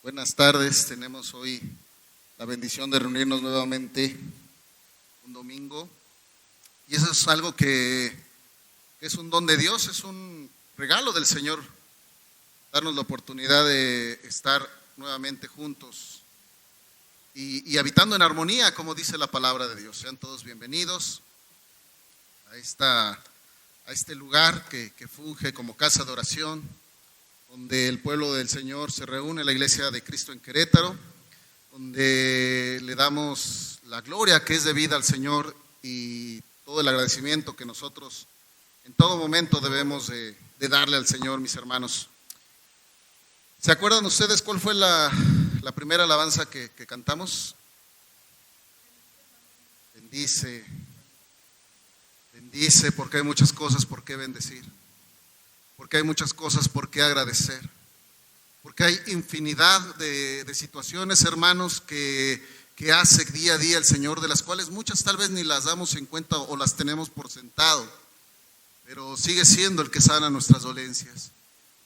Buenas tardes, tenemos hoy la bendición de reunirnos nuevamente un domingo y eso es algo que es un don de Dios, es un regalo del Señor, darnos la oportunidad de estar nuevamente juntos y habitando en armonía, como dice la palabra de Dios. Sean todos bienvenidos a este lugar que funge como casa de oración, donde el pueblo del Señor se reúne, la Iglesia de Cristo en Querétaro, donde le damos la gloria que es debida al Señor y todo el agradecimiento que nosotros en todo momento debemos de darle al Señor, mis hermanos. ¿Se acuerdan ustedes cuál fue la primera alabanza que cantamos? Bendice, bendice, porque hay muchas cosas por qué bendecir. Porque hay muchas cosas por qué agradecer, porque hay infinidad de situaciones, hermanos, que hace día a día el Señor, de las cuales muchas tal vez ni las damos en cuenta o las tenemos por sentado, pero sigue siendo el que sana nuestras dolencias,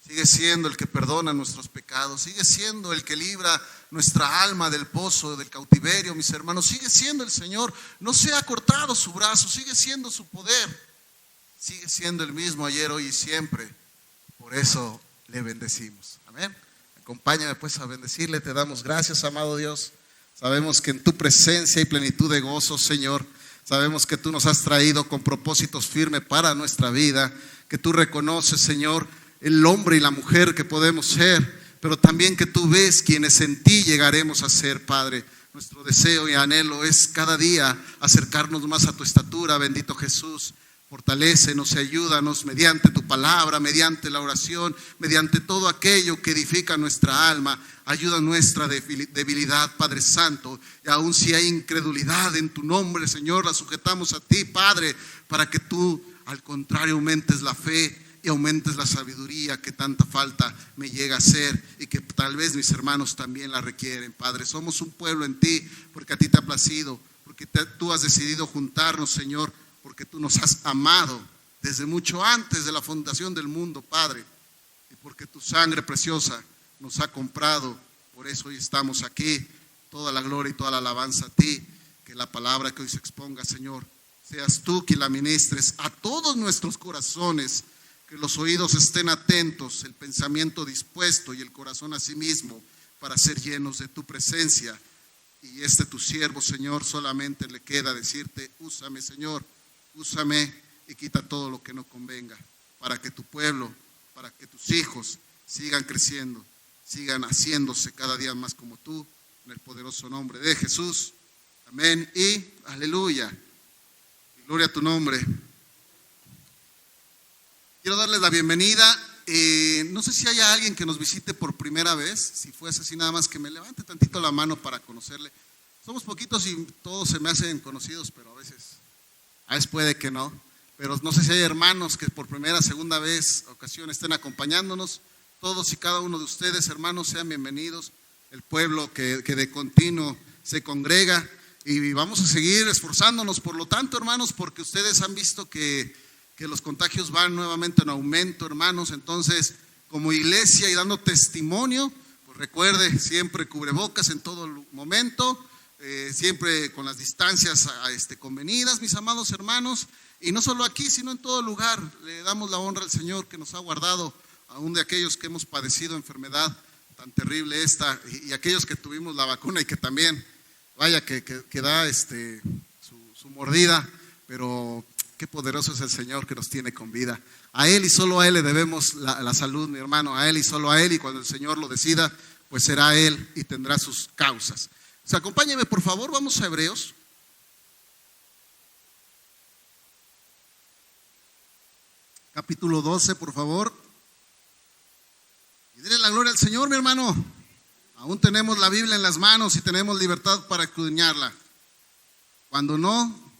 sigue siendo el que perdona nuestros pecados, sigue siendo el que libra nuestra alma del pozo, del cautiverio, mis hermanos, sigue siendo el Señor, no se ha cortado su brazo, sigue siendo su poder, sigue siendo el mismo ayer, hoy y siempre. Por eso le bendecimos. Amén. Acompáñame pues a bendecirle. Te damos gracias, amado Dios. Sabemos que en tu presencia hay plenitud de gozo, Señor. Sabemos que tú nos has traído con propósitos firmes para nuestra vida. Que tú reconoces, Señor, el hombre y la mujer que podemos ser. Pero también que tú ves quienes en ti llegaremos a ser, Padre. Nuestro deseo y anhelo es cada día acercarnos más a tu estatura, bendito Jesús. Fortalécenos y ayúdanos mediante tu palabra, mediante la oración, mediante todo aquello que edifica nuestra alma. Ayuda nuestra debilidad, Padre Santo. Y aun si hay incredulidad en tu nombre, Señor, la sujetamos a ti, Padre, para que tú, al contrario, aumentes la fe y aumentes la sabiduría que tanta falta me llega a hacer y que tal vez mis hermanos también la requieren, Padre. Somos un pueblo en ti porque a ti te ha placido, porque tú has decidido juntarnos, Señor, porque tú nos has amado desde mucho antes de la fundación del mundo, Padre, y porque tu sangre preciosa nos ha comprado. Por eso hoy estamos aquí. Toda la gloria y toda la alabanza a ti. Que la palabra que hoy se exponga, Señor, seas tú quien la ministres a todos nuestros corazones, que los oídos estén atentos, el pensamiento dispuesto y el corazón asimismo para ser llenos de tu presencia. Y tu siervo, Señor, solamente le queda decirte: úsame, Señor, úsame y quita todo lo que no convenga, para que tu pueblo, para que tus hijos sigan creciendo, sigan haciéndose cada día más como tú, en el poderoso nombre de Jesús. Amén y aleluya. Y gloria a tu nombre. Quiero darles la bienvenida. No sé si haya alguien que nos visite por primera vez. Si fuese así, nada más que me levante tantito la mano para conocerle. Somos poquitos y todos se me hacen conocidos, pero a veces puede que no, pero no sé si hay hermanos que por primera, segunda vez, ocasión estén acompañándonos. Todos y cada uno de ustedes, hermanos, sean bienvenidos. El pueblo que de continuo se congrega y vamos a seguir esforzándonos. Por lo tanto, hermanos, porque ustedes han visto que los contagios van nuevamente en aumento, hermanos. Entonces, como iglesia y dando testimonio, pues recuerde, siempre cubrebocas en todo momento. Siempre con las distancias convenidas, mis amados hermanos, y no solo aquí, sino en todo lugar. Le damos la honra al Señor que nos ha guardado, aún de aquellos que hemos padecido enfermedad tan terrible y aquellos que tuvimos la vacuna y que también, vaya que da su mordida, pero qué poderoso es el Señor que nos tiene con vida. A Él y solo a Él le debemos la salud, mi hermano, a Él y solo a Él, y cuando el Señor lo decida, pues será Él y tendrá sus causas. O sea, acompáñenme por favor, vamos a Hebreos. Capítulo 12, por favor. Y denle la gloria al Señor, mi hermano. Aún tenemos la Biblia en las manos y tenemos libertad para escudriñarla. Cuando no,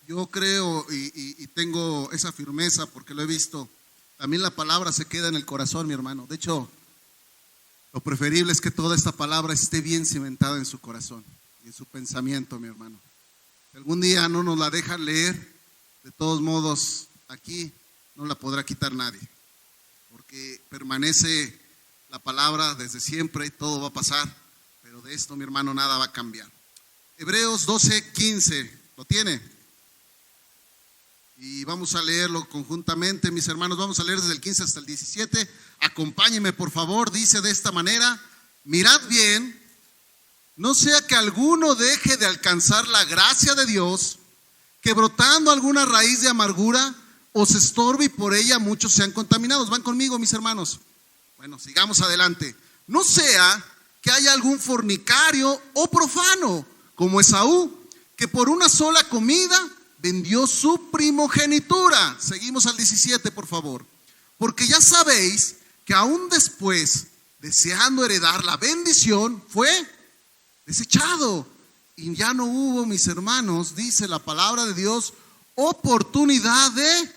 yo creo y tengo esa firmeza porque lo he visto. También la palabra se queda en el corazón, mi hermano. De hecho, lo preferible es que toda esta palabra esté bien cimentada en su corazón y en su pensamiento, mi hermano. Si algún día no nos la dejan leer, de todos modos, aquí no la podrá quitar nadie, porque permanece la palabra desde siempre y todo va a pasar, pero de esto, mi hermano, nada va a cambiar. Hebreos 12:15, ¿lo tiene? Y vamos a leerlo conjuntamente, mis hermanos. Vamos a leer desde el 15 hasta el 17. Acompáñenme, por favor. Dice de esta manera: mirad bien, no sea que alguno deje de alcanzar la gracia de Dios, que brotando alguna raíz de amargura os estorbe y por ella muchos sean contaminados. ¿Van conmigo, mis hermanos? Bueno, sigamos adelante. No sea que haya algún fornicario o profano, como Esaú, que por una sola comida vendió su primogenitura. Seguimos al 17, por favor. Porque ya sabéis que aún después, deseando heredar la bendición, fue desechado. Y ya no hubo, mis hermanos, dice la palabra de Dios, oportunidad de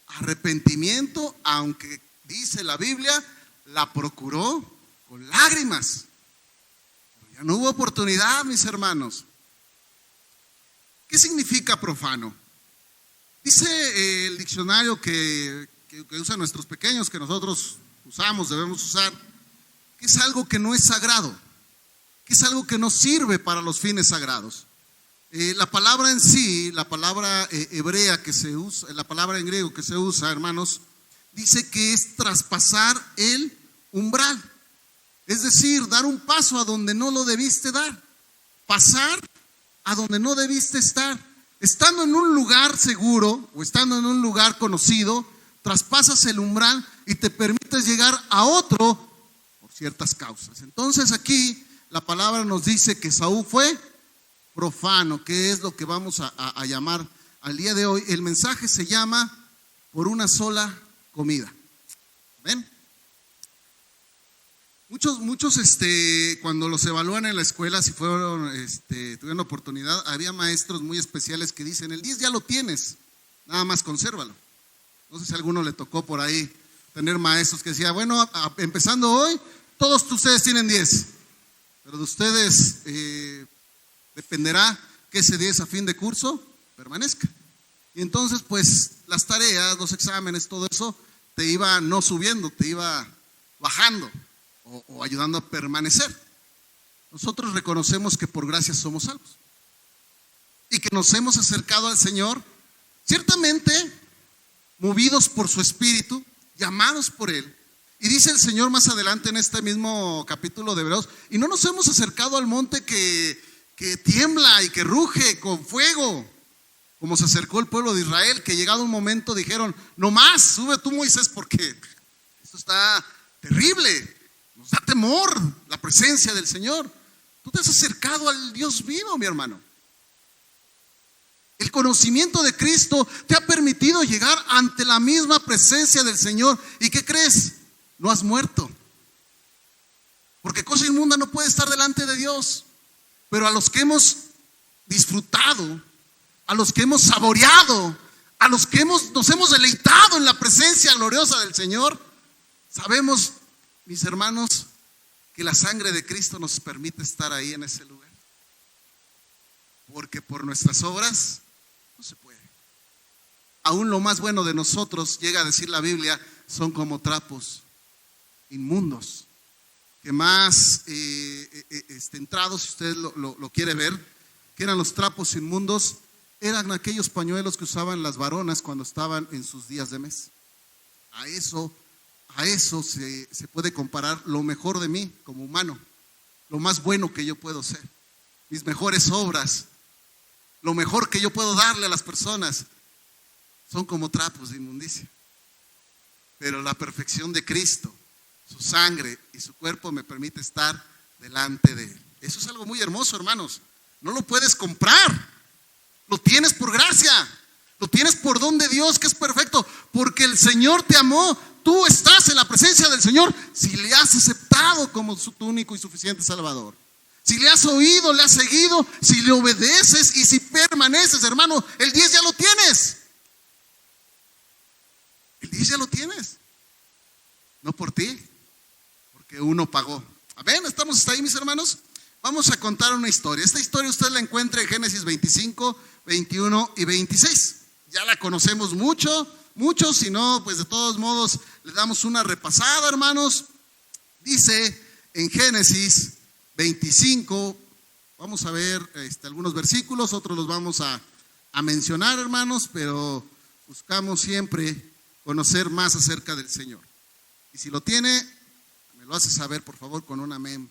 arrepentimiento, aunque dice la Biblia, la procuró con lágrimas. Pero ya no hubo oportunidad, mis hermanos. ¿Qué significa profano? Dice el diccionario que usan nuestros pequeños, que nosotros usamos, debemos usar, que es algo que no es sagrado, que es algo que no sirve para los fines sagrados. La palabra en sí, la palabra hebrea que se usa, la palabra en griego que se usa, hermanos, dice que es traspasar el umbral. Es decir, dar un paso a donde no lo debiste dar, pasar a donde no debiste estar. Estando en un lugar seguro o estando en un lugar conocido, traspasas el umbral y te permites llegar a otro por ciertas causas. Entonces aquí la palabra nos dice que Saúl fue profano, que es lo que vamos a llamar al día de hoy. El mensaje se llama por una sola comida. ¿Ven? Muchos cuando los evalúan en la escuela, si tuvieron oportunidad, había maestros muy especiales que dicen: el 10 ya lo tienes, nada más consérvalo. No sé si a alguno le tocó por ahí tener maestros que decían: bueno, empezando hoy, todos ustedes tienen 10, pero de ustedes dependerá que ese 10 a fin de curso permanezca. Y entonces, pues, las tareas, los exámenes, todo eso, te iba no subiendo, te iba bajando o ayudando a permanecer. Nosotros reconocemos que por gracia somos salvos y que nos hemos acercado al Señor, ciertamente movidos por su Espíritu, llamados por Él. Y dice el Señor más adelante en este mismo capítulo de Hebreos: y no nos hemos acercado al monte que tiembla y que ruge con fuego, como se acercó el pueblo de Israel, que llegado un momento dijeron: no más, sube tú, Moisés, porque esto está terrible, nos da temor la presencia del Señor. Tú te has acercado al Dios vivo, mi hermano. El conocimiento de Cristo te ha permitido llegar ante la misma presencia del Señor. ¿Y qué crees? No has muerto, porque cosa inmunda no puede estar delante de Dios. Pero a los que hemos disfrutado, a los que hemos saboreado, a los que nos hemos deleitado en la presencia gloriosa del Señor, sabemos, mis hermanos, que la sangre de Cristo nos permite estar ahí en ese lugar. Porque por nuestras obras no se puede. Aún lo más bueno de nosotros, llega a decir la Biblia, son como trapos inmundos, que más entrados, si usted lo quiere ver, que eran los trapos inmundos, eran aquellos pañuelos que usaban las varonas cuando estaban en sus días de mes. A eso se puede comparar lo mejor de mí como humano, lo más bueno que yo puedo ser, mis mejores obras, lo mejor que yo puedo darle a las personas, son como trapos de inmundicia. Pero la perfección de Cristo, su sangre y su cuerpo me permite estar delante de Él. Eso es algo muy hermoso, hermanos. No lo puedes comprar. Lo tienes por gracia. Lo tienes por don de Dios, que es perfecto. Porque el Señor te amó. Tú estás en la presencia del Señor si le has aceptado como tu único y suficiente Salvador. Si le has oído, le has seguido, si le obedeces y si permaneces, hermano, el 10 ya lo tienes. El 10 ya lo tienes. No por ti, porque uno pagó. Amén, estamos hasta ahí, mis hermanos. Vamos a contar una historia. Esta historia usted la encuentra en Génesis 25, 21 y 26. Ya la conocemos mucho, si no, pues de todos modos le damos una repasada, hermanos. Dice en Génesis 25, vamos a ver algunos versículos, otros los vamos a mencionar, hermanos, pero buscamos siempre conocer más acerca del Señor. Y si lo tiene, me lo hace saber, por favor, con un amén,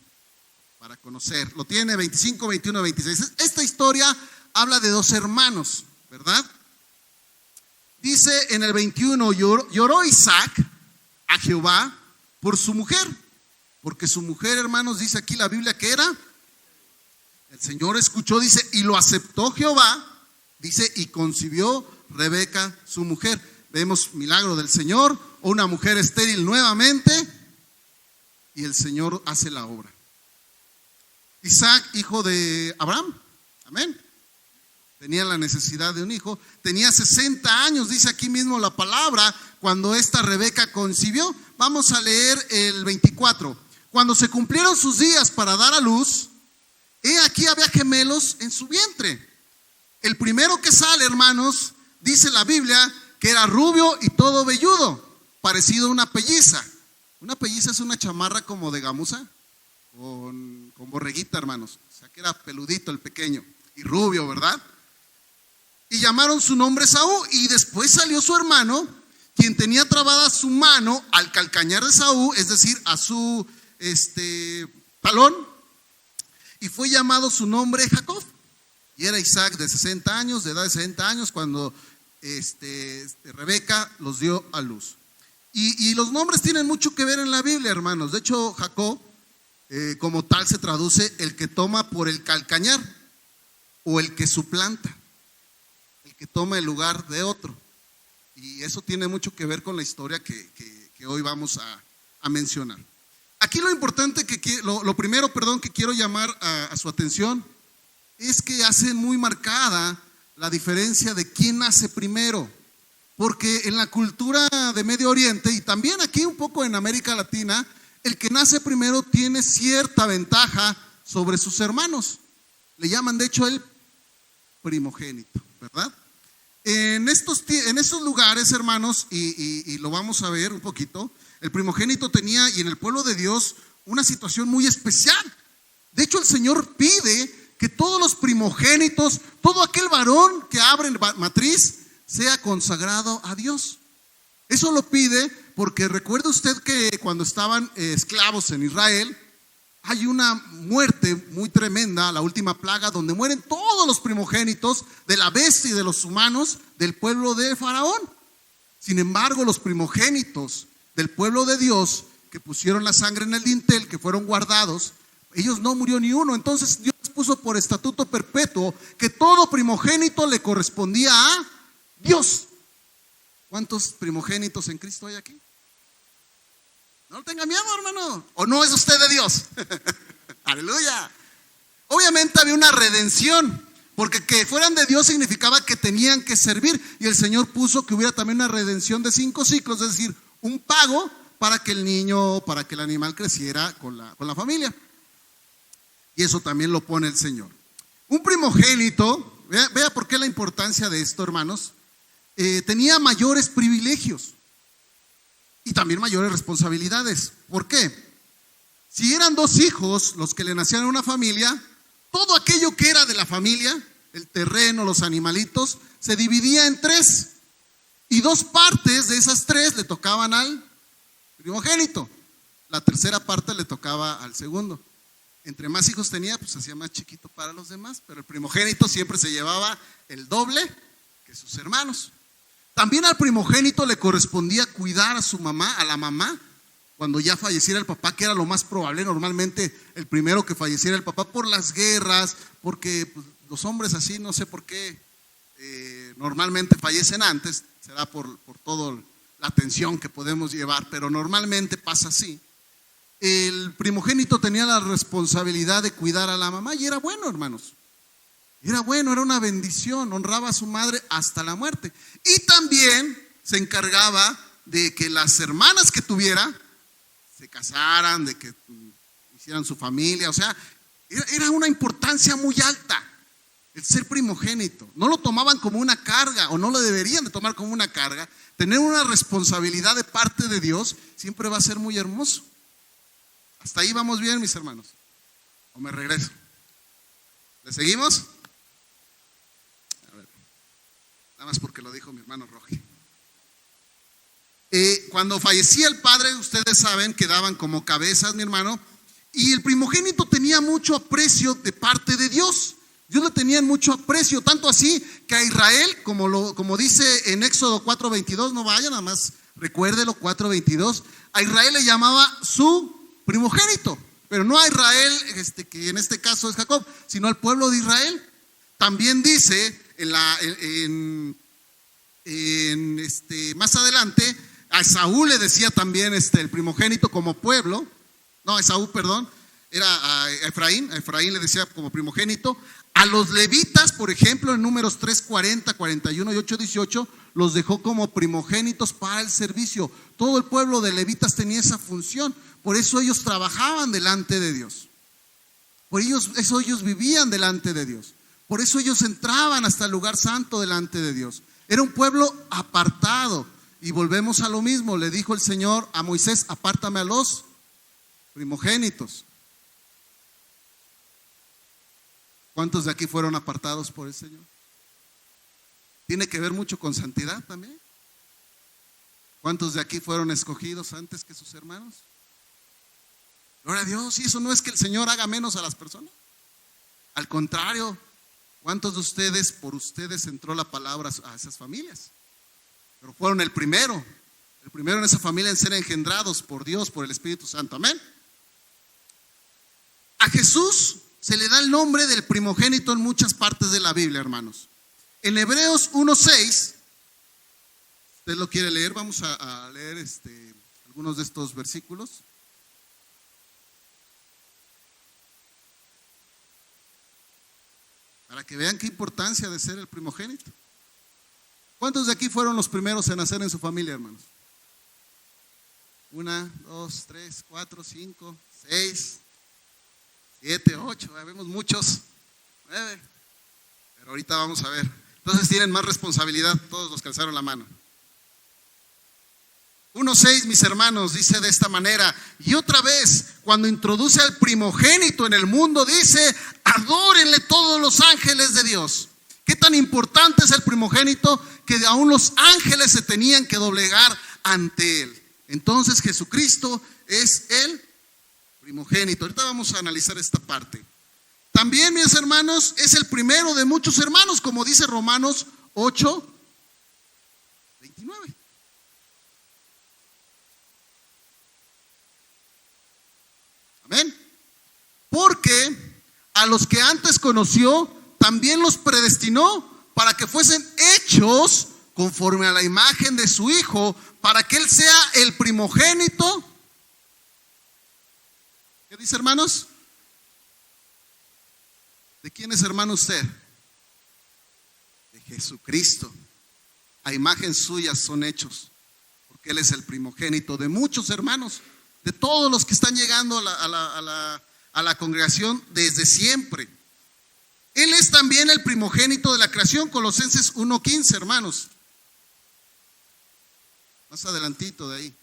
para conocer. Lo tiene 25, 21, 26. Esta historia habla de dos hermanos, ¿verdad? Dice en el 21, lloró Isaac a Jehová por su mujer, porque su mujer, hermanos, dice aquí la Biblia que era. El Señor escuchó, dice, y lo aceptó Jehová, dice, y concibió Rebeca su mujer. Vemos milagro del Señor, o una mujer estéril nuevamente, y el Señor hace la obra. Isaac, hijo de Abraham, amén, tenía la necesidad de un hijo, tenía 60 años, dice aquí mismo la palabra, cuando esta Rebeca concibió. Vamos a leer el 24. Cuando se cumplieron sus días para dar a luz, he aquí había gemelos en su vientre. El primero que sale, hermanos, dice la Biblia que era rubio y todo velludo, parecido a una pelliza. Una pelliza es una chamarra como de gamuza, con borreguita, hermanos. O sea que era peludito el pequeño y rubio, ¿verdad? Y llamaron su nombre Saúl. Y después salió su hermano, quien tenía trabada su mano al calcañar de Saúl, es decir, a su talón, y fue llamado su nombre Jacob. Y era Isaac de 60 años, de edad de 60 años, cuando Rebeca los dio a luz. Y los nombres tienen mucho que ver en la Biblia, hermanos. De hecho, Jacob, como tal, se traduce el que toma por el calcañar, o el que suplanta, el que toma el lugar de otro. Y eso tiene mucho que ver con la historia que hoy vamos a mencionar. Aquí lo importante, lo primero que quiero llamar a su atención, es que hace muy marcada la diferencia de quién nace primero. Porque en la cultura de Medio Oriente, y también aquí un poco en América Latina, el que nace primero tiene cierta ventaja sobre sus hermanos. Le llaman, de hecho, el primogénito, ¿verdad? En estos lugares, hermanos, y lo vamos a ver un poquito, el primogénito tenía, y en el pueblo de Dios, una situación muy especial. De hecho, el Señor pide que todos los primogénitos, todo aquel varón que abre matriz, sea consagrado a Dios. Eso lo pide porque recuerde usted que cuando estaban esclavos en Israel, hay una muerte muy tremenda, la última plaga, donde mueren todos los primogénitos de la bestia y de los humanos del pueblo de Faraón. Sin embargo, los primogénitos del pueblo de Dios, que pusieron la sangre en el dintel, que fueron guardados, ellos no murió ni uno. Entonces Dios puso por estatuto perpetuo que todo primogénito le correspondía a Dios. ¿Cuántos primogénitos en Cristo hay aquí? No tenga miedo, hermano. ¿O no es usted de Dios? Aleluya. Obviamente había una redención, porque que fueran de Dios significaba que tenían que servir. Y el Señor puso que hubiera también una redención de 5 ciclos, es decir, un pago para que el niño, para que el animal creciera con la familia. Y eso también lo pone el Señor. Un primogénito, vea por qué la importancia de esto, hermanos. Tenía mayores privilegios y también mayores responsabilidades. ¿Por qué? Si eran 2 hijos los que le nacían a una familia, todo aquello que era de la familia, el terreno, los animalitos, se dividía en 3, y 2 partes de esas 3 le tocaban al primogénito, la tercera parte le tocaba al segundo. Entre más hijos tenía, pues se hacía más chiquito para los demás, pero el primogénito siempre se llevaba el doble que sus hermanos. También al primogénito le correspondía cuidar a su mamá, a la mamá, cuando ya falleciera el papá, que era lo más probable. Normalmente el primero que falleciera el papá por las guerras, porque pues, los hombres así, no sé por qué, normalmente fallecen antes, será por toda la atención que podemos llevar, pero normalmente pasa así. El primogénito tenía la responsabilidad de cuidar a la mamá y era bueno, hermanos. Era bueno, era una bendición, honraba a su madre hasta la muerte. Y también se encargaba de que las hermanas que tuviera se casaran, de que hicieran su familia. O sea, era una importancia muy alta el ser primogénito. No lo tomaban como una carga, o no lo deberían de tomar como una carga. Tener una responsabilidad de parte de Dios siempre va a ser muy hermoso. ¿Hasta ahí vamos bien, mis hermanos? ¿O me regreso? ¿Le seguimos? A ver, nada más porque lo dijo mi hermano Roge. Cuando fallecía el padre, ustedes saben que daban como cabezas, mi hermano, y el primogénito tenía mucho aprecio de parte de Dios. Dios le tenía mucho aprecio, tanto así que a Israel, como dice en Éxodo 4:22, no vaya, nada más recuérdelo, 4:22, a Israel le llamaba su primogénito, pero no a Israel, que en este caso es Jacob, sino al pueblo de Israel. También dice más adelante, a Esaú le decía también el primogénito como pueblo, no, a Esaú, perdón, era a Efraín le decía como primogénito. A los levitas, por ejemplo, en Números 3:40, 41 y 8:18, los dejó como primogénitos para el servicio. Todo el pueblo de levitas tenía esa función, por eso ellos trabajaban delante de Dios. Por eso ellos vivían delante de Dios. Por eso ellos entraban hasta el lugar santo delante de Dios. Era un pueblo apartado. Y volvemos a lo mismo, le dijo el Señor a Moisés: apártame a los primogénitos. ¿Cuántos de aquí fueron apartados por el Señor? Tiene que ver mucho con santidad también. ¿Cuántos de aquí fueron escogidos antes que sus hermanos? Gloria a Dios. Y eso no es que el Señor haga menos a las personas. Al contrario, ¿cuántos de ustedes, por ustedes entró la palabra a esas familias? Pero fueron el primero en esa familia en ser engendrados por Dios, por el Espíritu Santo. Amén. A Jesús se le da el nombre del primogénito en muchas partes de la Biblia, hermanos. En Hebreos 1:6, ¿usted lo quiere leer? Vamos a leer algunos de estos versículos. Para que vean qué importancia de ser el primogénito. ¿Cuántos de aquí fueron los primeros en nacer en su familia, hermanos? 1, 2, 3, 4, 5, 6, 7, 8, vemos muchos, 9, pero ahorita vamos a ver. Entonces tienen más responsabilidad todos los que alzaron la mano. 1:6, mis hermanos, dice de esta manera: y otra vez, cuando introduce al primogénito en el mundo, dice: adórenle todos los ángeles de Dios. ¿Qué tan importante es el primogénito? Que aún los ángeles se tenían que doblegar ante él. Entonces Jesucristo es el primogénito. Ahorita vamos a analizar esta parte. También, mis hermanos, es el primero de muchos hermanos, como dice Romanos 8:29. Amén. Porque a los que antes conoció, también los predestinó para que fuesen hechos conforme a la imagen de su Hijo, para que Él sea el primogénito. ¿Qué dice, hermanos? ¿De quién es hermano usted? De Jesucristo. A imagen suya son hechos, porque Él es el primogénito de muchos hermanos, de todos los que están llegando a la congregación desde siempre. Él es también el primogénito de la creación, Colosenses 1:15, hermanos. Más adelantito de ahí.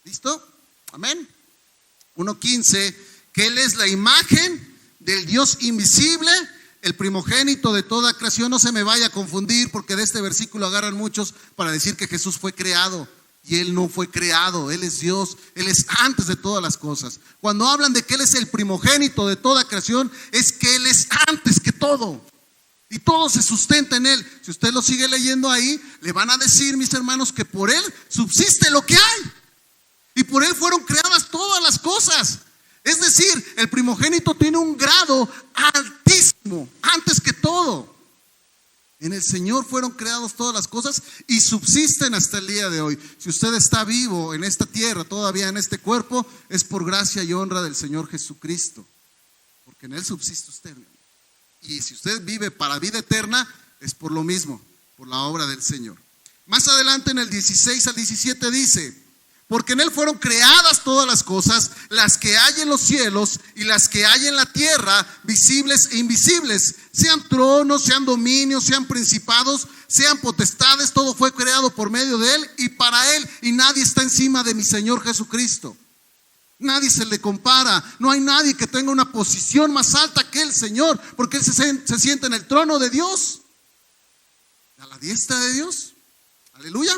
¿Listo? Amén. 1:15, que Él es la imagen del Dios invisible, el primogénito de toda creación. No se me vaya a confundir, porque de este versículo agarran muchos para decir que Jesús fue creado. Y Él no fue creado, Él es Dios, Él es antes de todas las cosas. Cuando hablan de que Él es el primogénito de toda creación, es que Él es antes que todo. Y todo se sustenta en Él. Si usted lo sigue leyendo ahí, le van a decir, mis hermanos, que por Él subsiste lo que hay. Y por Él fueron creadas todas las cosas. Es decir, el primogénito tiene un grado altísimo, antes que todo. En el Señor fueron creadas todas las cosas y subsisten hasta el día de hoy. Si usted está vivo en esta tierra, todavía en este cuerpo, es por gracia y honra del Señor Jesucristo, porque en Él subsiste usted. Y si usted vive para vida eterna, es por lo mismo, por la obra del Señor. Más adelante en el 16 al 17 dice: porque en Él fueron creadas todas las cosas, las que hay en los cielos y las que hay en la tierra, visibles e invisibles, sean tronos, sean dominios, sean principados, sean potestades, todo fue creado por medio de Él y para Él, y nadie está encima de mi Señor Jesucristo. Nadie se le compara, no hay nadie que tenga una posición más alta que el Señor, porque Él se sienta en el trono de Dios, a la diestra de Dios. Aleluya.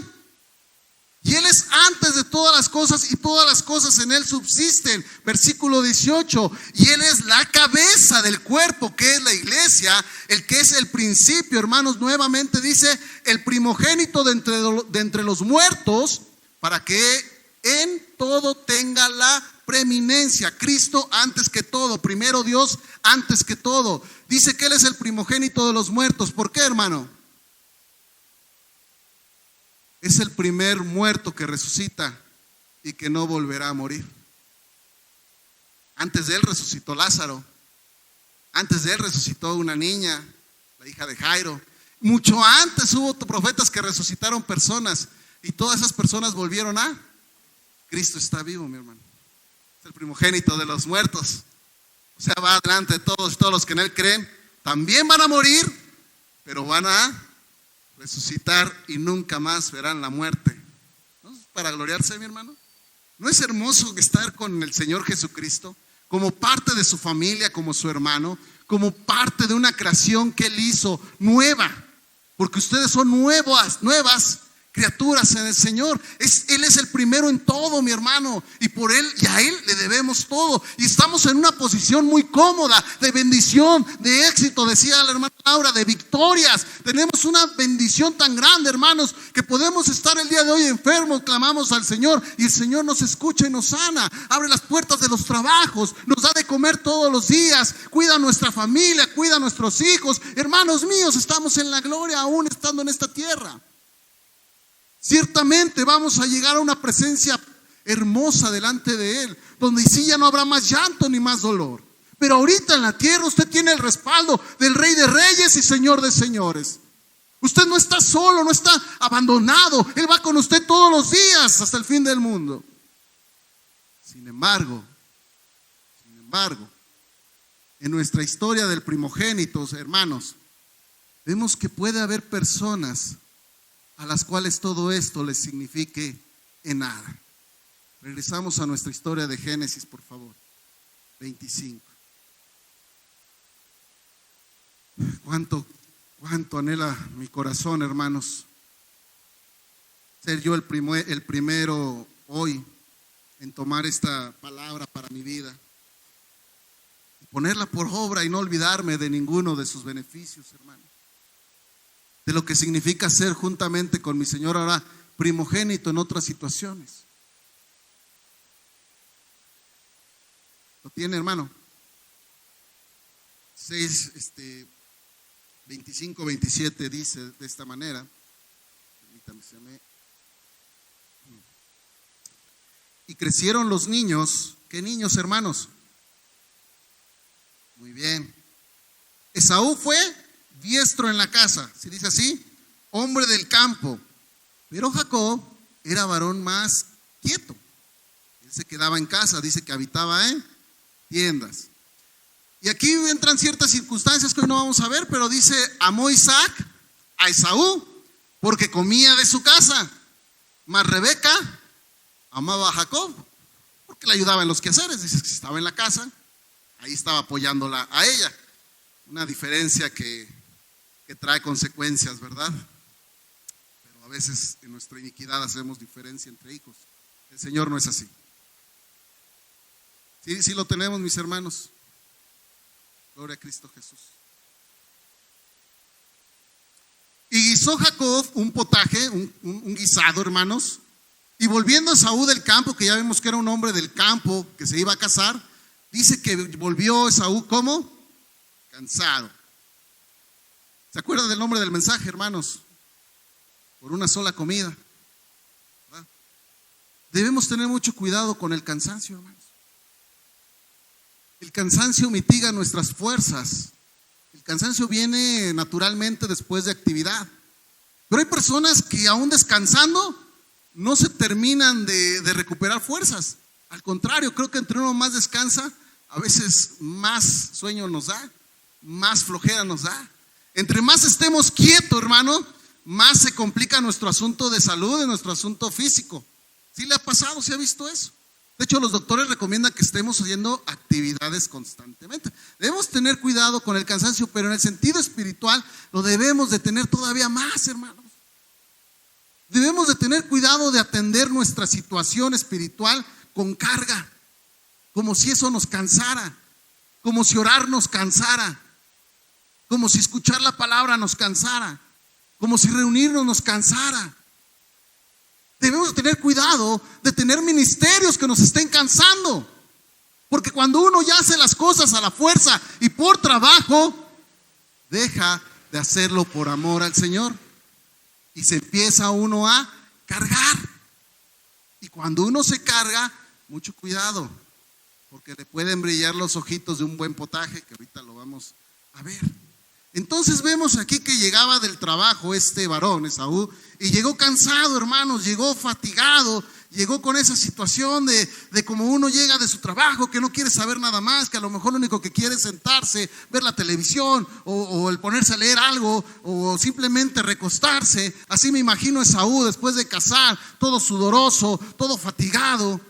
Y Él es antes de todas las cosas y todas las cosas en Él subsisten. Versículo 18. Y Él es la cabeza del cuerpo, que es la iglesia, el que es el principio, hermanos. Nuevamente dice, el primogénito de entre los muertos, para que en todo tenga la preeminencia. Cristo antes que todo, primero Dios antes que todo. Dice que Él es el primogénito de los muertos. ¿Por qué, hermano? Es el primer muerto que resucita y que no volverá a morir. Antes de Él resucitó Lázaro. Antes de Él resucitó una niña, la hija de Jairo. Mucho antes hubo profetas que resucitaron personas y todas esas personas volvieron a Cristo. Está vivo, mi hermano. Es el primogénito de los muertos. O sea, va delante de todos los que en Él creen. También van a morir, pero van a resucitar y nunca más verán la muerte. ¿No? Para gloriarse, mi hermano. ¿No es hermoso estar con el Señor Jesucristo como parte de su familia, como su hermano, como parte de una creación que Él hizo nueva? Porque ustedes son nuevas criaturas en el Señor. Él es el primero en todo, mi hermano, y por Él y a Él le debemos todo, y estamos en una posición muy cómoda, de bendición, de éxito, decía la hermana Laura, de victorias. Tenemos una bendición tan grande, hermanos, que podemos estar el día de hoy enfermos, clamamos al Señor y el Señor nos escucha y nos sana, abre las puertas de los trabajos, nos da de comer todos los días, cuida a nuestra familia, cuida a nuestros hijos. Hermanos míos, estamos en la gloria aún estando en esta tierra. Ciertamente vamos a llegar a una presencia hermosa delante de Él, donde sí ya no habrá más llanto ni más dolor. Pero ahorita en la tierra usted tiene el respaldo del Rey de Reyes y Señor de Señores. Usted no está solo, no está abandonado. Él va con usted todos los días hasta el fin del mundo. Sin embargo, en nuestra historia del primogénito, hermanos, vemos que puede haber personas a las cuales todo esto les signifique en nada. Regresamos a nuestra historia de Génesis, por favor. 25. ¿Cuánto anhela mi corazón, hermanos, ser yo el primero hoy en tomar esta palabra para mi vida y ponerla por obra y no olvidarme de ninguno de sus beneficios, hermanos, de lo que significa ser juntamente con mi Señor ahora primogénito en otras situaciones. ¿Lo tiene, hermano? 25, 27 dice de esta manera. Permítame. Y crecieron los niños. ¿Qué niños, hermanos? Muy bien. Esaú fue diestro en la casa, ¿se dice así? Hombre del campo. Pero Jacob era varón más quieto. Él se quedaba en casa, dice que habitaba en tiendas. Y aquí entran ciertas circunstancias que hoy no vamos a ver, pero dice, amó Isaac a Esaú porque comía de su casa, mas Rebeca amaba a Jacob porque le ayudaba en los quehaceres. Dice que si estaba en la casa, ahí estaba apoyándola a ella. Una diferencia que trae consecuencias, ¿verdad? Pero a veces en nuestra iniquidad hacemos diferencia entre hijos. El Señor no es así. Sí lo tenemos, mis hermanos. Gloria a Cristo Jesús. Y guisó Jacob un potaje, un guisado, hermanos. Y volviendo a Esaú del campo, que ya vemos que era un hombre del campo que se iba a casar, dice que volvió Esaú ¿cómo? Cansado. ¿Se acuerdan del nombre del mensaje, hermanos? Por una sola comida. ¿Verdad? Debemos tener mucho cuidado con el cansancio, hermanos. El cansancio mitiga nuestras fuerzas. El cansancio viene naturalmente después de actividad. Pero hay personas que aún descansando no se terminan de recuperar fuerzas. Al contrario, creo que entre uno más descansa, a veces más sueño nos da, más flojera nos da. Entre más estemos quietos, hermano, más se complica nuestro asunto de salud, nuestro asunto físico. ¿Sí le ha pasado? ¿Sí ha visto eso? De hecho, los doctores recomiendan que estemos haciendo actividades constantemente. Debemos tener cuidado con el cansancio, pero en el sentido espiritual lo debemos de tener todavía más, hermanos. Debemos de tener cuidado de atender nuestra situación espiritual con carga, como si eso nos cansara, como si orar nos cansara, como si escuchar la palabra nos cansara, como si reunirnos nos cansara. Debemos tener cuidado de tener ministerios que nos estén cansando, porque cuando uno ya hace las cosas a la fuerza y por trabajo, deja de hacerlo por amor al Señor y se empieza uno a cargar. Y cuando uno se carga, mucho cuidado, porque le pueden brillar los ojitos de un buen potaje, que ahorita lo vamos a ver. Entonces vemos aquí que llegaba del trabajo este varón, Esaú, y llegó cansado, hermanos, llegó fatigado, llegó con esa situación de como uno llega de su trabajo, que no quiere saber nada más, que a lo mejor lo único que quiere es sentarse, ver la televisión, o el ponerse a leer algo, o simplemente recostarse. Así me imagino a Esaú después de cazar, todo sudoroso, todo fatigado.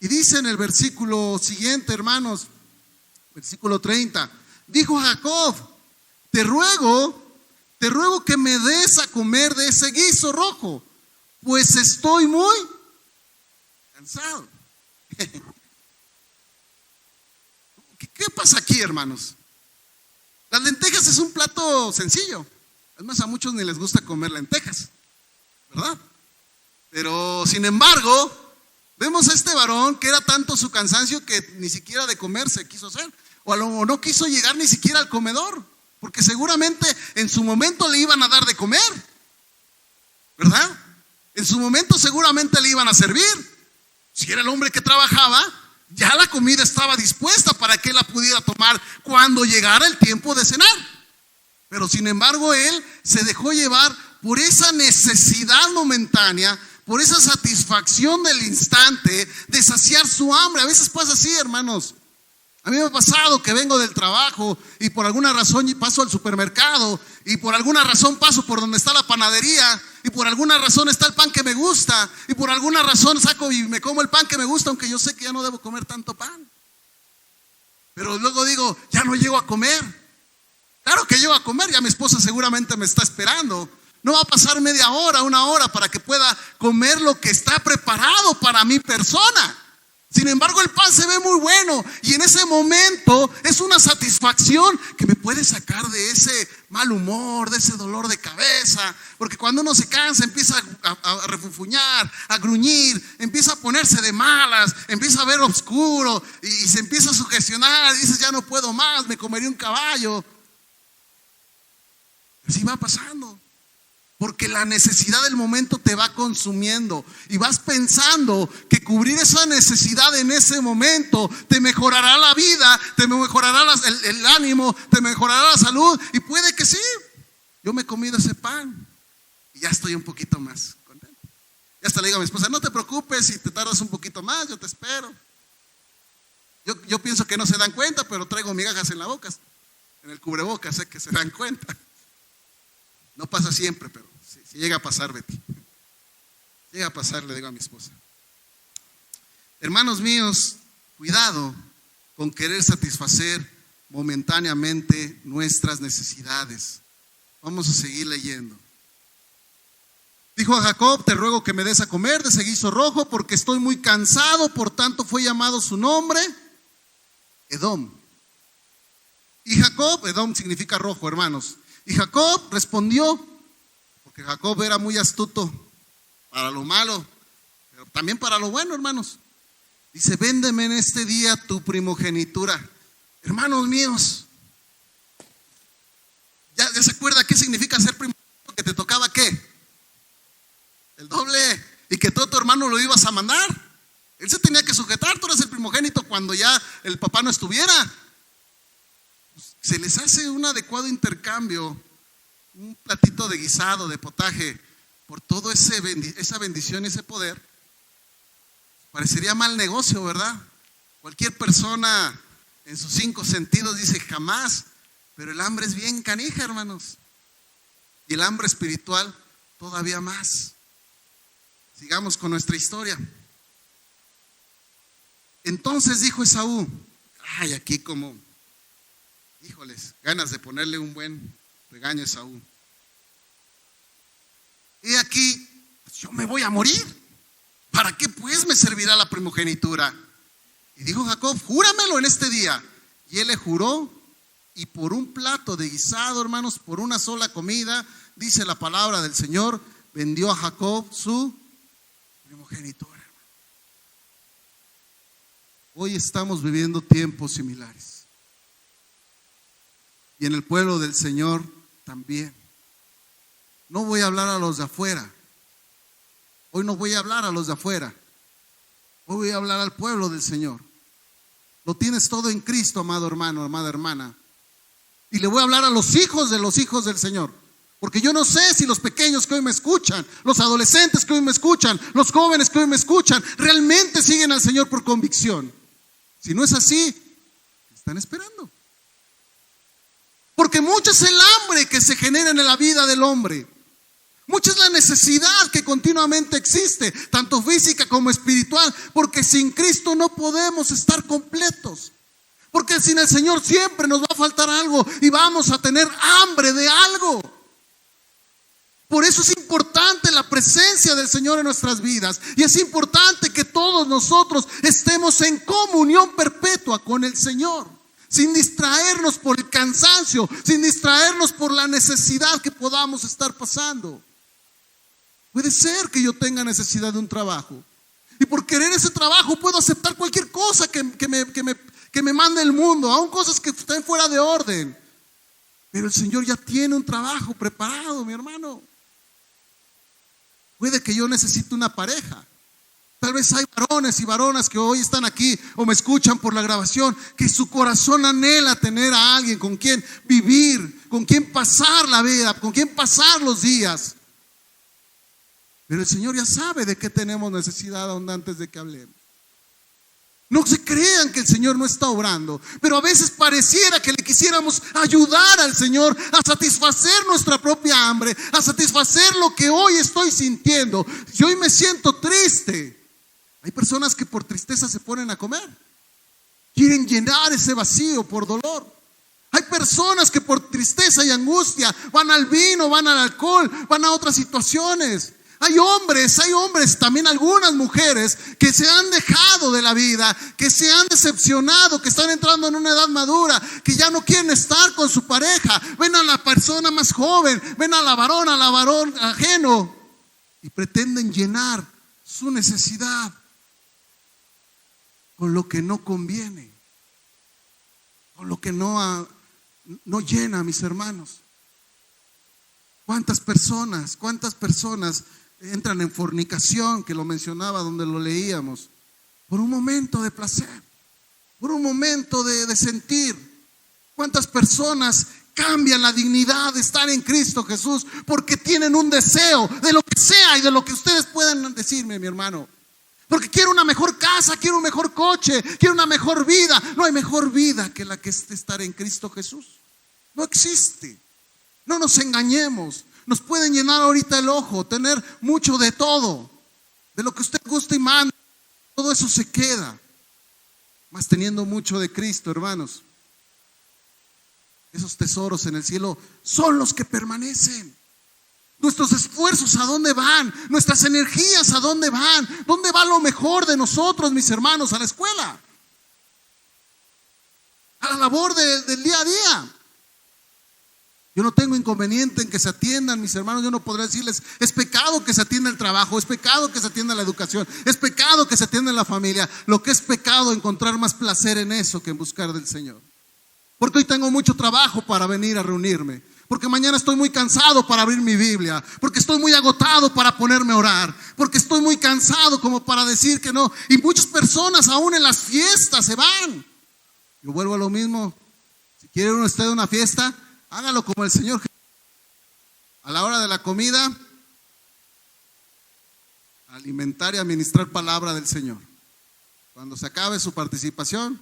Y dice en el versículo siguiente, hermanos, versículo 30, dijo Jacob: Te ruego que me des a comer de ese guiso rojo, pues estoy muy cansado. ¿Qué pasa aquí, hermanos? Las lentejas es un plato sencillo. Además, a muchos ni les gusta comer lentejas, ¿verdad? Pero, sin embargo, vemos a este varón que era tanto su cansancio que ni siquiera de comer se quiso hacer, o no quiso llegar ni siquiera al comedor, porque seguramente en su momento le iban a dar de comer, ¿verdad? En su momento seguramente le iban a servir. Si era el hombre que trabajaba, ya la comida estaba dispuesta para que él la pudiera tomar cuando llegara el tiempo de cenar. Pero sin embargo él se dejó llevar por esa necesidad momentánea, por esa satisfacción del instante de saciar su hambre. A veces pasa así, hermanos. A mí me ha pasado que vengo del trabajo y por alguna razón paso al supermercado y por alguna razón paso por donde está la panadería y por alguna razón está el pan que me gusta y por alguna razón saco y me como el pan que me gusta, aunque yo sé que ya no debo comer tanto pan. Pero luego digo, ya no llego a comer. Claro que llego a comer, ya mi esposa seguramente me está esperando. No va a pasar media hora, una hora para que pueda comer lo que está preparado para mi persona. Sin embargo, el pan se ve muy bueno y en ese momento es una satisfacción que me puede sacar de ese mal humor, de ese dolor de cabeza, porque cuando uno se cansa empieza a refunfuñar, a gruñir, empieza a ponerse de malas, empieza a ver oscuro y se empieza a sugestionar, y dices, ya no puedo más, me comería un caballo. Así va pasando. Porque la necesidad del momento te va consumiendo y vas pensando que cubrir esa necesidad en ese momento te mejorará la vida, te mejorará el ánimo, te mejorará la salud. Y puede que sí. Yo me he comido ese pan y ya estoy un poquito más contento. Ya hasta le digo a mi esposa, no te preocupes, si te tardas un poquito más, yo te espero. Yo pienso que no se dan cuenta, pero traigo migajas en la boca, en el cubrebocas, sé que se dan cuenta. No pasa siempre, pero si llega a pasar, Betty. Llega a pasar, le digo a mi esposa. Hermanos míos, cuidado con querer satisfacer momentáneamente nuestras necesidades. Vamos a seguir leyendo. Dijo a Jacob: Te ruego que me des a comer de ese guiso rojo, porque estoy muy cansado. Por tanto fue llamado su nombre Edom. Y Jacob, Edom significa rojo, hermanos. Y Jacob respondió, porque Jacob era muy astuto para lo malo, pero también para lo bueno, hermanos. Dice: véndeme en este día tu primogenitura. Hermanos míos, ¿ya se acuerda qué significa ser primogénito? Que te tocaba ¿qué? El doble, y que todo tu hermano lo ibas a mandar. Él se tenía que sujetar, tú eres el primogénito cuando ya el papá no estuviera. Se les hace un adecuado intercambio, un platito de guisado, de potaje, por todo esa bendición, ese poder, parecería mal negocio, ¿verdad? Cualquier persona en sus 5 sentidos dice jamás, pero el hambre es bien canija, hermanos. Y el hambre espiritual todavía más. Sigamos con nuestra historia. Entonces dijo Esaú, ay, aquí como, híjoles, ganas de ponerle un buen regaño a Esaú. Y aquí, pues yo me voy a morir. ¿Para qué pues me servirá la primogenitura? Y dijo Jacob, júramelo en este día. Y él le juró, y por un plato de guisado, hermanos, por una sola comida, dice la palabra del Señor, vendió a Jacob su primogenitura. Hoy estamos viviendo tiempos similares. Y en el pueblo del Señor también. No voy a hablar a los de afuera. Hoy no voy a hablar a los de afuera. Hoy voy a hablar al pueblo del Señor. Lo tienes todo en Cristo, amado hermano, amada hermana. Y le voy a hablar a los hijos del Señor. Porque yo no sé si los pequeños que hoy me escuchan, los adolescentes que hoy me escuchan, los jóvenes que hoy me escuchan, realmente siguen al Señor por convicción. Si no es así, ¿qué están esperando? Porque mucho es el hambre que se genera en la vida del hombre. Mucha es la necesidad que continuamente existe, tanto física como espiritual, porque sin Cristo no podemos estar completos. Porque sin el Señor siempre nos va a faltar algo y vamos a tener hambre de algo. Por eso es importante la presencia del Señor en nuestras vidas. Y es importante que todos nosotros estemos en comunión perpetua con el Señor. Sin distraernos por el cansancio, sin distraernos por la necesidad que podamos estar pasando. Puede ser que yo tenga necesidad de un trabajo. Y por querer ese trabajo puedo aceptar cualquier cosa que me mande el mundo, aun cosas que estén fuera de orden. Pero el Señor ya tiene un trabajo preparado, mi hermano. Puede que yo necesite una pareja. Tal vez hay varones y varonas que hoy están aquí o me escuchan por la grabación, que su corazón anhela tener a alguien con quien vivir, con quien pasar la vida, con quien pasar los días. Pero el Señor ya sabe de qué tenemos necesidad aún antes de que hablemos. No se crean que el Señor no está obrando, pero a veces pareciera que le quisiéramos ayudar al Señor a satisfacer nuestra propia hambre, a satisfacer lo que hoy estoy sintiendo. Si hoy me siento triste, hay personas que por tristeza se ponen a comer, quieren llenar ese vacío por dolor. Hay personas que por tristeza y angustia van al vino, van al alcohol, van a otras situaciones. Hay hombres, también algunas mujeres que se han dejado de la vida, que se han decepcionado, que están entrando en una edad madura, que ya no quieren estar con su pareja. Ven a la persona más joven, ven a la varón ajeno y pretenden llenar su necesidad con lo que no conviene, con lo que no llena, mis hermanos. ¿Cuántas personas entran en fornicación, que lo mencionaba donde lo leíamos, por un momento de placer, por un momento de sentir? ¿Cuántas personas cambian la dignidad de estar en Cristo Jesús porque tienen un deseo de lo que sea y de lo que ustedes puedan decirme, mi hermano? Porque quiero una mejor casa, quiero un mejor coche, quiero una mejor vida. No hay mejor vida que la que es estar en Cristo Jesús. No existe. No nos engañemos. Nos pueden llenar ahorita el ojo, tener mucho de todo, de lo que usted gusta y manda. Todo eso se queda. Mas teniendo mucho de Cristo, hermanos, esos tesoros en el cielo son los que permanecen. Nuestros esfuerzos, ¿a dónde van? Nuestras energías, ¿a dónde van? ¿Dónde va lo mejor de nosotros, mis hermanos? A la escuela, a la labor del día a día. Yo no tengo inconveniente en que se atiendan, mis hermanos. Yo no podré decirles, es pecado que se atienda el trabajo, es pecado que se atienda la educación, es pecado que se atienda la familia. Lo que es pecado, encontrar más placer en eso que en buscar del Señor. Porque hoy tengo mucho trabajo para venir a reunirme, porque mañana estoy muy cansado para abrir mi Biblia, porque estoy muy agotado para ponerme a orar, porque estoy muy cansado como para decir que no. Y muchas personas aún en las fiestas se van. Yo vuelvo a lo mismo. Si quiere usted una fiesta, hágalo como el Señor. A la hora de la comida, alimentar y a ministrar palabra del Señor. Cuando se acabe su participación,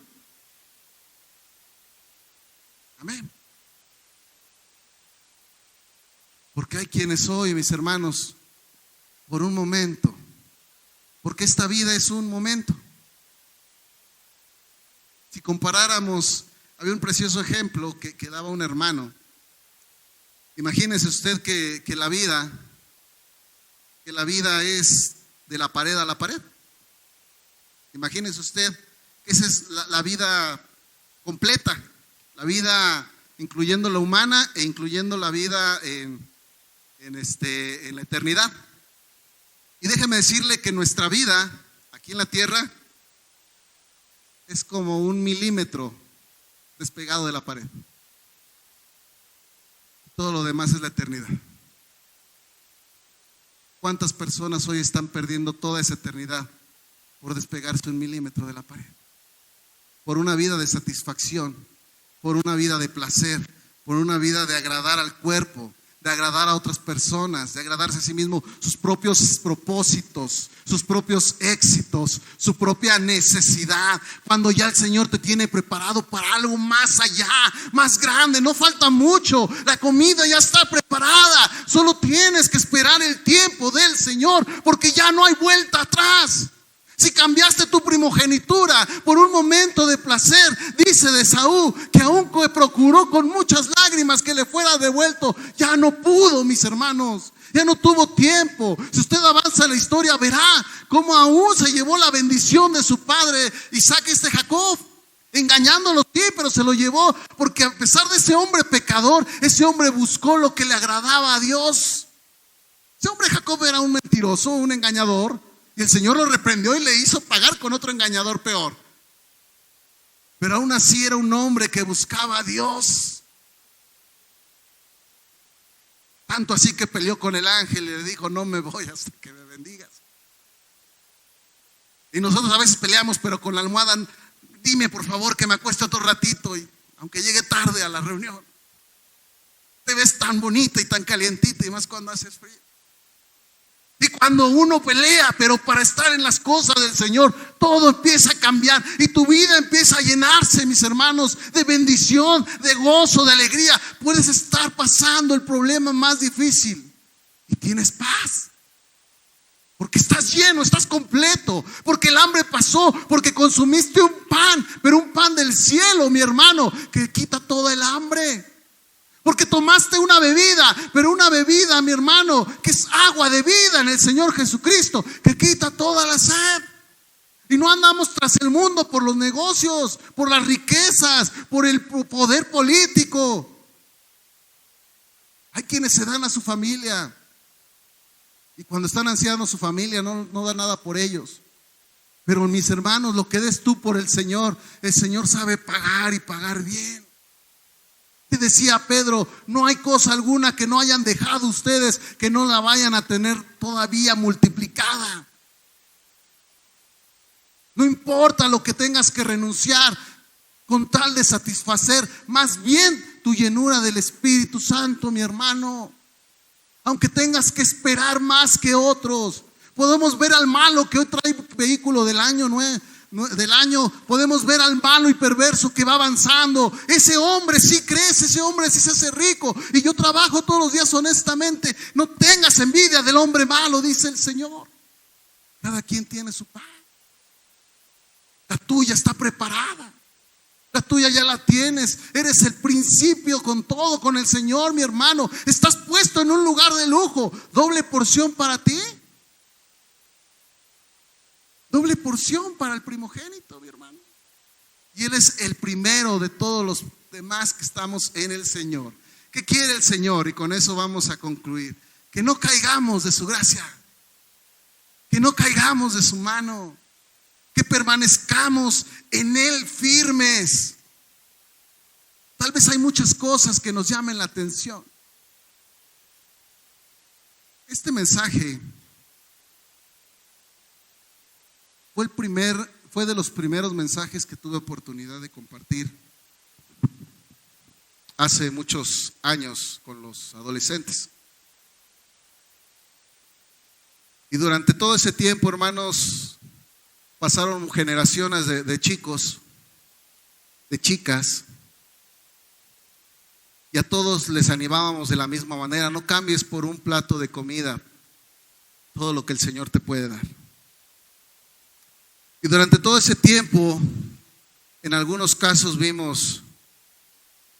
amén. Porque hay quienes hoy, mis hermanos, por un momento, porque esta vida es un momento. Si comparáramos, había un precioso ejemplo que daba un hermano. Imagínese usted que la vida es de la pared a la pared. Imagínese usted que esa es la vida completa, la vida incluyendo la humana e incluyendo la vida en la eternidad. Y déjeme decirle que nuestra vida aquí en la tierra es como 1 milímetro despegado de la pared. Todo lo demás es la eternidad. ¿Cuántas personas hoy están perdiendo toda esa eternidad por despegarse 1 milímetro de la pared? Por una vida de satisfacción, por una vida de placer, por una vida de agradar al cuerpo, de agradar a otras personas, de agradarse a sí mismo, sus propios propósitos, sus propios éxitos, su propia necesidad, cuando ya el Señor te tiene preparado para algo más allá, más grande. No falta mucho, la comida ya está preparada, solo tienes que esperar el tiempo del Señor, porque ya no hay vuelta atrás. Si cambiaste tu primogenitura por un momento de placer, dice de Esaú, que aún procuró con muchas lágrimas que le fuera devuelto, ya no pudo, mis hermanos, ya no tuvo tiempo. Si usted avanza en la historia, verá cómo aún se llevó la bendición de su padre Isaac, Jacob, engañándolo, sí, pero se lo llevó, porque a pesar de ese hombre pecador, ese hombre buscó lo que le agradaba a Dios. Ese hombre Jacob era un mentiroso, un engañador. Y el Señor lo reprendió y le hizo pagar con otro engañador peor. Pero aún así era un hombre que buscaba a Dios. Tanto así que peleó con el ángel y le dijo: no me voy hasta que me bendigas. Y nosotros a veces peleamos, pero con la almohada: dime por favor que me acueste otro ratito, y aunque llegue tarde a la reunión. Te ves tan bonita y tan calientita, y más cuando haces frío. Y cuando uno pelea, pero para estar en las cosas del Señor, todo empieza a cambiar y tu vida empieza a llenarse, mis hermanos, de bendición, de gozo, de alegría. Puedes estar pasando el problema más difícil y tienes paz, porque estás lleno, estás completo, porque el hambre pasó, porque consumiste un pan, pero un pan del cielo, mi hermano, que quita toda el hambre. Porque tomaste una bebida, pero una bebida, mi hermano, que es agua de vida en el Señor Jesucristo, que quita toda la sed. Y no andamos tras el mundo por los negocios, por las riquezas, por el poder político. Hay quienes se dan a su familia, y cuando están ancianos su familia no da nada por ellos. Pero mis hermanos, lo que des tú por el Señor sabe pagar y pagar bien. Te decía Pedro: no hay cosa alguna que no hayan dejado ustedes que no la vayan a tener todavía multiplicada. No importa lo que tengas que renunciar con tal de satisfacer más bien tu llenura del Espíritu Santo, mi hermano. Aunque tengas que esperar más que otros. Podemos ver al malo que hoy trae vehículo del año podemos ver al malo y perverso que va avanzando. Ese hombre sí crece, ese hombre sí se hace rico, y yo trabajo todos los días honestamente. No tengas envidia del hombre malo, dice el Señor. Cada quien tiene su pan. La tuya está preparada, la tuya ya la tienes. Eres el principio con todo, con el Señor, mi hermano. Estás puesto en un lugar de lujo. Doble porción para ti, doble porción para el primogénito, mi hermano. Y Él es el primero de todos los demás que estamos en el Señor. ¿Qué quiere el Señor? Y con eso vamos a concluir. Que no caigamos de su gracia, que no caigamos de su mano, que permanezcamos en Él firmes. Tal vez hay muchas cosas que nos llamen la atención. Este mensaje fue de los primeros mensajes que tuve oportunidad de compartir hace muchos años con los adolescentes. Y durante todo ese tiempo, hermanos, pasaron generaciones de chicos, de chicas, y a todos les animábamos de la misma manera: no cambies por un plato de comida todo lo que el Señor te puede dar. Y durante todo ese tiempo, en algunos casos vimos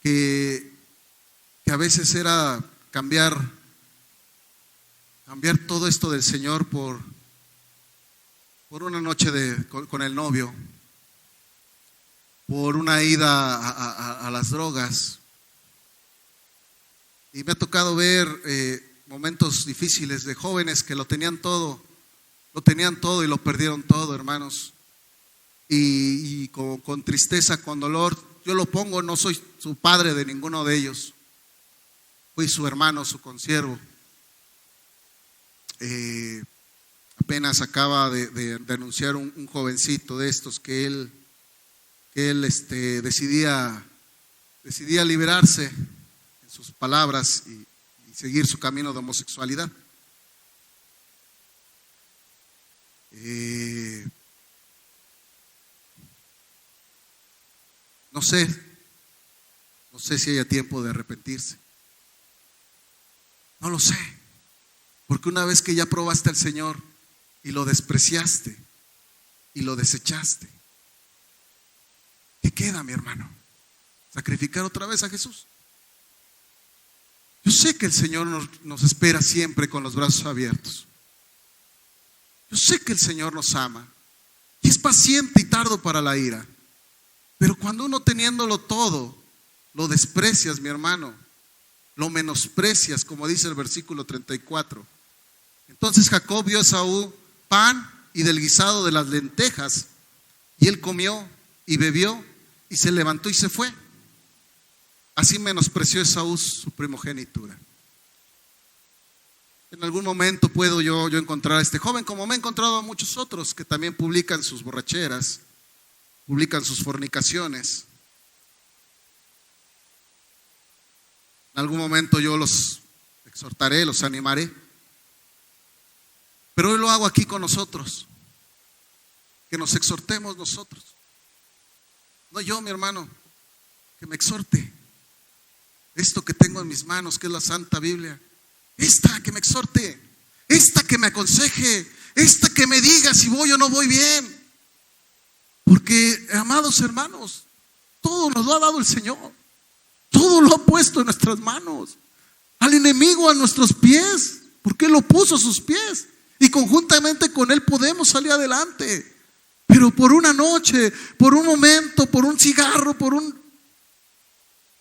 que a veces era cambiar todo esto del Señor por una noche con el novio, por una ida a las drogas. Y me ha tocado ver momentos difíciles de jóvenes que lo tenían todo y lo perdieron todo, hermanos. Y con tristeza, con dolor, yo lo pongo, no soy su padre de ninguno de ellos, fui su hermano, su consiervo. Apenas acaba de anunciar un jovencito de estos que él decidía liberarse en sus palabras y seguir su camino de homosexualidad. No sé si haya tiempo de arrepentirse. No lo sé, porque una vez que ya probaste al Señor y lo despreciaste y lo desechaste, ¿qué queda, mi hermano? ¿Sacrificar otra vez a Jesús? Yo sé que el Señor nos espera siempre con los brazos abiertos. Yo sé que el Señor nos ama y es paciente y tardo para la ira. Pero cuando uno teniéndolo todo, lo desprecias, mi hermano, lo menosprecias, como dice el versículo 34. Entonces Jacob dio a Esaú pan y del guisado de las lentejas, y él comió y bebió y se levantó y se fue. Así menospreció Esaú su primogenitura. En algún momento puedo yo encontrar a este joven, como me he encontrado a muchos otros que también publican sus borracheras, publican sus fornicaciones. En algún momento yo los exhortaré, los animaré. Pero hoy lo hago aquí con nosotros, que nos exhortemos nosotros. No yo, mi hermano, que me exhorte. Esto que tengo en mis manos, que es la Santa Biblia, esta que me exhorte, esta que me aconseje, esta que me diga si voy o no voy bien. Porque, amados hermanos, todo nos lo ha dado el Señor, todo lo ha puesto en nuestras manos, al enemigo a nuestros pies, porque Él lo puso a sus pies, y conjuntamente con Él podemos salir adelante. Pero por una noche, por un momento, por un cigarro,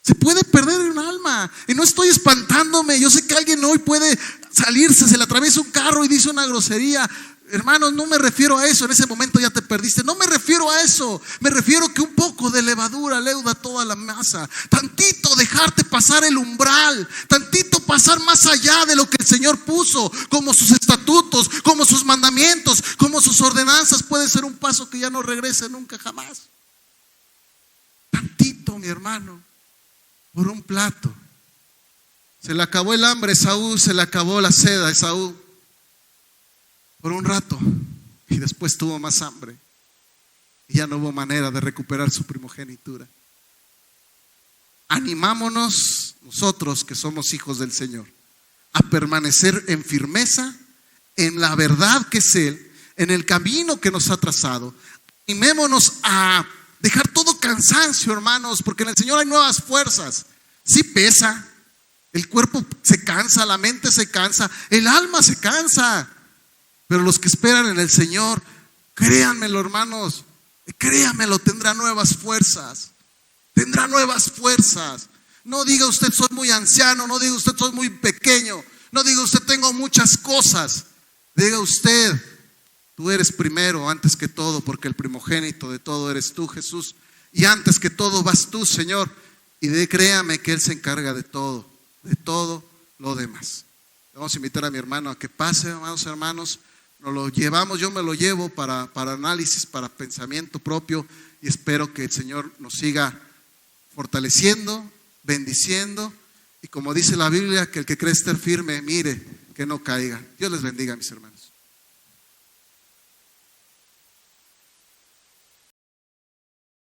se puede perder un alma. Y no estoy espantándome. Yo sé que alguien hoy puede salirse, se le atraviesa un carro y dice una grosería. Hermanos, no me refiero a eso. En ese momento ya te perdiste. No me refiero a eso. Me refiero que un poco de levadura leuda toda la masa. Tantito dejarte pasar el umbral, tantito pasar más allá de lo que el Señor puso, como sus estatutos, como sus mandamientos, como sus ordenanzas, puede ser un paso que ya no regrese nunca jamás. Tantito, mi hermano, por un plato. Se le acabó el hambre a Esaú, se le acabó la sed a Esaú por un rato, y después tuvo más hambre y ya no hubo manera de recuperar su primogenitura. Animámonos nosotros que somos hijos del Señor a permanecer en firmeza en la verdad que es Él, en el camino que nos ha trazado. Animémonos a dejar todo cansancio, hermanos, porque en el Señor hay nuevas fuerzas. Sí pesa, el cuerpo se cansa, la mente se cansa, el alma se cansa, pero los que esperan en el Señor, créanmelo, hermanos, créanmelo, tendrá nuevas fuerzas. Tendrá nuevas fuerzas. No diga usted soy muy anciano, no diga usted soy muy pequeño, no diga usted tengo muchas cosas. Diga usted, tú eres primero antes que todo, porque el primogénito de todo eres tú, Jesús, y antes que todo vas tú, Señor, y créame que Él se encarga de todo lo demás. Vamos a invitar a mi hermano a que pase, amados hermanos. Nos lo llevamos, yo me lo llevo para análisis, para pensamiento propio, y espero que el Señor nos siga fortaleciendo, bendiciendo, y como dice la Biblia, que el que cree estar firme, mire que no caiga. Dios les bendiga, mis hermanos.